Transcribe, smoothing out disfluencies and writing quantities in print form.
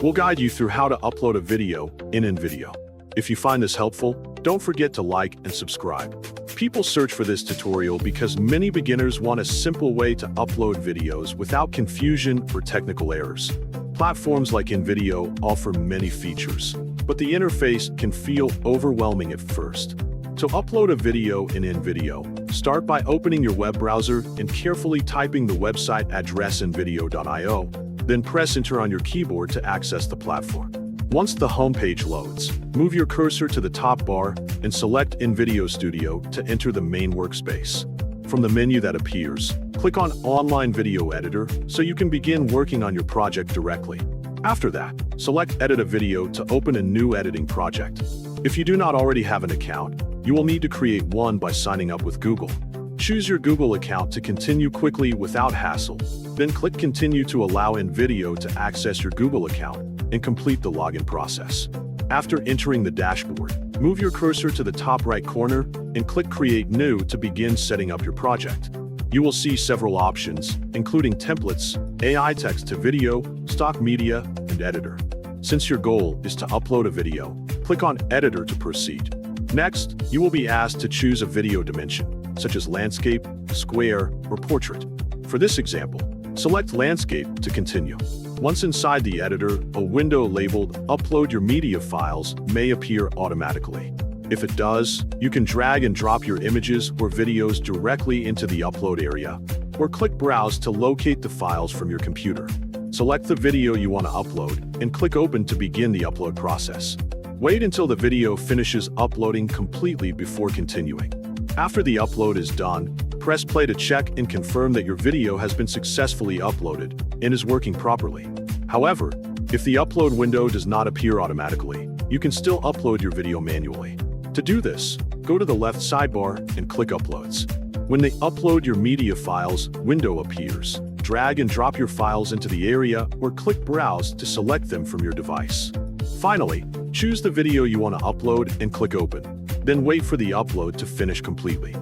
We'll guide you through how to upload a video in Invideo. If you find this helpful, don't forget to like and subscribe. People search for this tutorial because many beginners want a simple way to upload videos without confusion or technical errors. Platforms like Invideo offer many features, but the interface can feel overwhelming at first. To upload a video in Invideo, start by opening your web browser and carefully typing the website address invideo.io, then press enter on your keyboard to access the platform. Once the homepage loads, move your cursor to the top bar and select Invideo Studio to enter the main workspace. From the menu that appears, click on Online Video Editor so you can begin working on your project directly. After that, select Edit a Video to open a new editing project. If you do not already have an account, you will need to create one by signing up with Google. Choose your Google account to continue quickly without hassle. Then click Continue to allow Invideo to access your Google account and complete the login process. After entering the dashboard, move your cursor to the top right corner and click Create New to begin setting up your project. You will see several options, including templates, AI text to video, stock media, and editor. Since your goal is to upload a video, click on Editor to proceed. Next, you will be asked to choose a video dimension, such as landscape, square, or portrait. For this example, select landscape to continue. Once inside the editor, a window labeled Upload Your Media Files may appear automatically. If it does, you can drag and drop your images or videos directly into the upload area, or click Browse to locate the files from your computer. Select the video you want to upload and click Open to begin the upload process. Wait until the video finishes uploading completely before continuing. After the upload is done, press play to check and confirm that your video has been successfully uploaded and is working properly. However, if the upload window does not appear automatically, you can still upload your video manually. To do this, go to the left sidebar and click Uploads. When the Upload Your Media Files window appears, drag and drop your files into the area or click Browse to select them from your device. Finally, choose the video you want to upload and click Open. Then wait for the upload to finish completely.